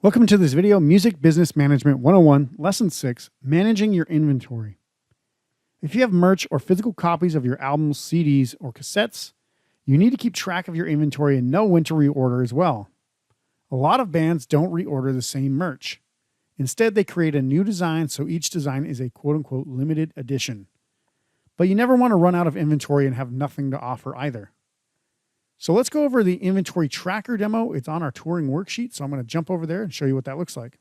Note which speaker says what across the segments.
Speaker 1: Welcome to this video, Music Business Management 101, Lesson 6, Managing Your Inventory. If you have merch or physical copies of your albums, CDs, or cassettes, you need to keep track of your inventory and know when to reorder as well. A lot of bands don't reorder the same merch. Instead, they create a new design, so each design is a quote-unquote limited edition. But you never want to run out of inventory and have nothing to offer either. So let's go over the inventory tracker demo. It's on our touring worksheet. So I'm going to jump over there and show you what that looks like.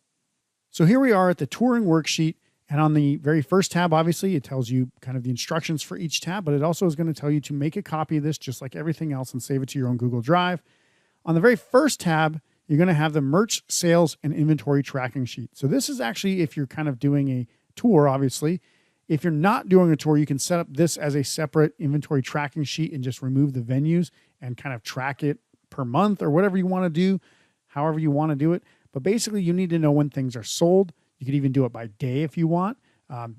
Speaker 1: So here we are at the touring worksheet. And on the very first tab, obviously, it tells you kind of the instructions for each tab, but it also is going to tell you to make a copy of this just like everything else and save it to your own Google Drive. On the very first tab, you're going to have the merch, sales, and inventory tracking sheet. So this is actually if you're kind of doing a tour, obviously. If you're not doing a tour, you can set up this as a separate inventory tracking sheet and just remove the venues and kind of track it per month or whatever you want to do, however you want to do it. But basically, you need to know when things are sold. You could even do it by day if you want.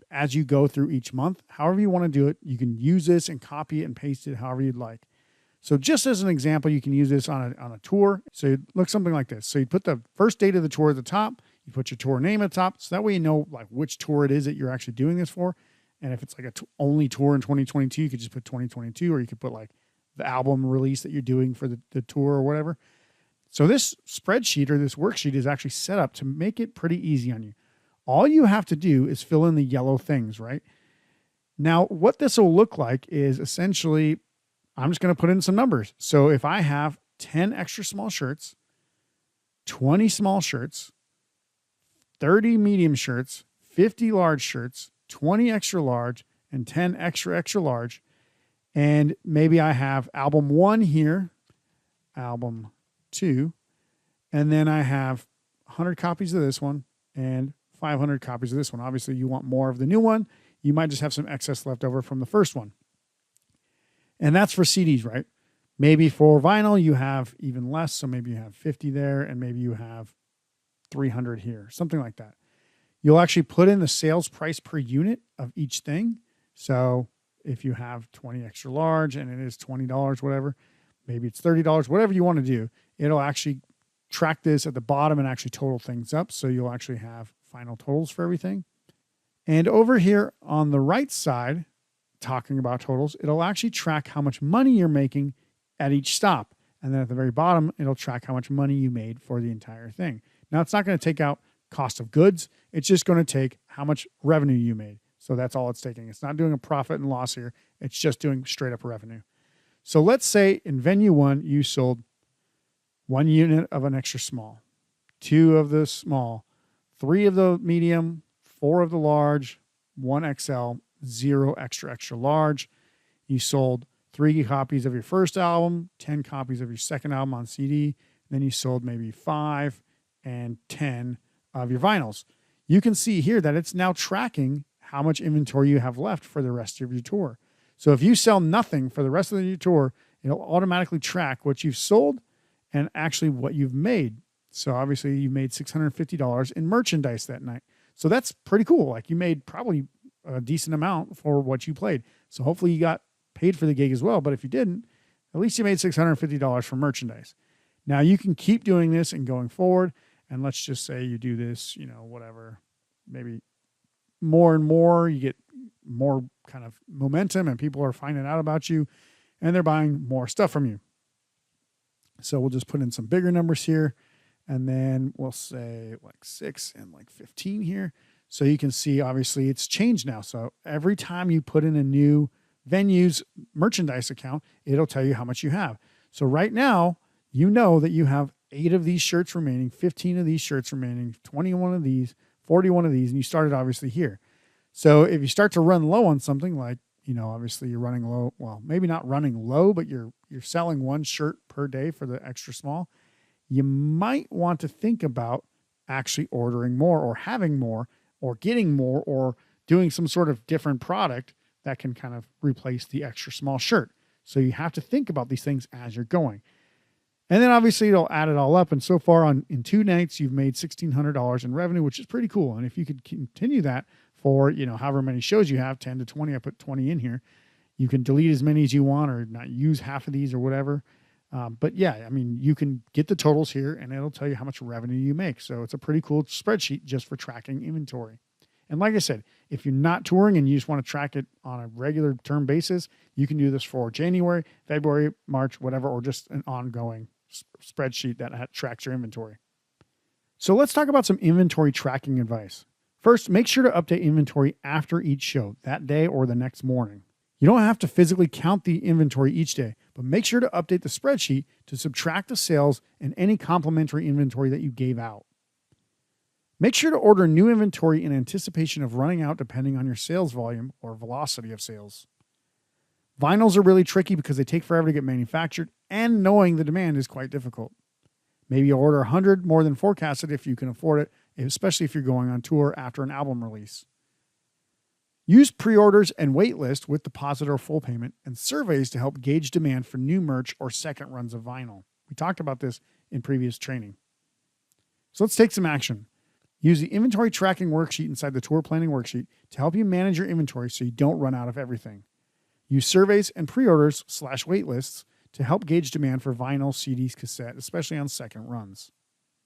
Speaker 1: As you go through each month, however you want to do it, you can use this and copy it and paste it however you'd like. So just as an example, you can use this on a tour. So it looks something like this. So you put the first date of the tour at the top. You put your tour name at the top. So that way you know like which tour it is that you're actually doing this for. And if it's like only tour in 2022, you could just put 2022, or you could put like the album release that you're doing for the tour or whatever. So this spreadsheet or this worksheet is actually set up to make it pretty easy on you. All you have to do is fill in the yellow things, right? Now, what this will look like is essentially, I'm just going to put in some numbers. So if I have 10 extra small shirts, 20 small shirts, 30 medium shirts, 50 large shirts, 20 extra large, and 10 extra large. And maybe I have album 1 here, album 2, and then I have 100 copies of this one and 500 copies of this one. Obviously, you want more of the new one. You might just have some excess left over from the first one. And that's for CDs, right? Maybe for vinyl, you have even less. So maybe you have 50 there, and maybe you have 300 here, something like that. You'll actually put in the sales price per unit of each thing. So if you have 20 extra large and it is $20, whatever, maybe it's $30, whatever you want to do, it'll actually track this at the bottom and actually total things up. So you'll actually have final totals for everything. And over here on the right side, talking about totals, it'll actually track how much money you're making at each stop. And then at the very bottom, it'll track how much money you made for the entire thing. Now, it's not going to take out cost of goods. It's just going to take how much revenue you made. So that's all it's taking. It's not doing a profit and loss here. It's just doing straight up revenue. So let's say in venue 1, you sold 1 unit of an extra small, 2 of the small, 3 of the medium, 4 of the large, 1 XL, 0 extra large. You sold 3 copies of your first album, 10 copies of your second album on CD. Then you sold maybe 5 and 10 of your vinyls. You can see here that it's now tracking how much inventory you have left for the rest of your tour. So if you sell nothing for the rest of your tour, it'll automatically track what you've sold and actually what you've made. So obviously you made $650 in merchandise that night. So that's pretty cool. Like you made probably a decent amount for what you played. So hopefully you got paid for the gig as well. But if you didn't, at least you made $650 for merchandise. Now you can keep doing this and going forward. And let's just say you do this, whatever, maybe more and more, you get more kind of momentum and people are finding out about you and they're buying more stuff from you. So we'll just put in some bigger numbers here. And then we'll say like 6 and like 15 here. So you can see, obviously it's changed now. So every time you put in a new venue's merchandise account, it'll tell you how much you have. So right now, you know that you have 8 of these shirts remaining, 15 of these shirts remaining, 21 of these, 41 of these, and you started obviously here. So if you start to run low on something like, obviously you're running low, well, maybe not running low, but you're selling 1 shirt per day for the extra small, you might want to think about actually ordering more or having more or getting more or doing some sort of different product that can kind of replace the extra small shirt. So you have to think about these things as you're going. And then obviously it'll add it all up. And so far in 2 nights, you've made $1,600 in revenue, which is pretty cool. And if you could continue that for, however many shows you have, 10 to 20, I put 20 in here. You can delete as many as you want or not use half of these or whatever. But yeah, I mean, you can get the totals here and it'll tell you how much revenue you make. So it's a pretty cool spreadsheet just for tracking inventory. And like I said, if you're not touring and you just want to track it on a regular term basis, you can do this for January, February, March, whatever, or just an ongoing spreadsheet that tracks your inventory. So let's talk about some inventory tracking advice. First, make sure to update inventory after each show, that day or the next morning. You don't have to physically count the inventory each day, but make sure to update the spreadsheet to subtract the sales and any complementary inventory that you gave out. Make sure to order new inventory in anticipation of running out depending on your sales volume or velocity of sales. Vinyls are really tricky because they take forever to get manufactured, and knowing the demand is quite difficult. Maybe order 100 more than forecasted if you can afford it, especially if you're going on tour after an album release. Use preorders and waitlist with deposit or full payment and surveys to help gauge demand for new merch or second runs of vinyl. We talked about this in previous training. So let's take some action. Use the inventory tracking worksheet inside the tour planning worksheet to help you manage your inventory so you don't run out of everything. Use surveys and preorders/waitlists to help gauge demand for vinyl, CDs, cassette, especially on second runs.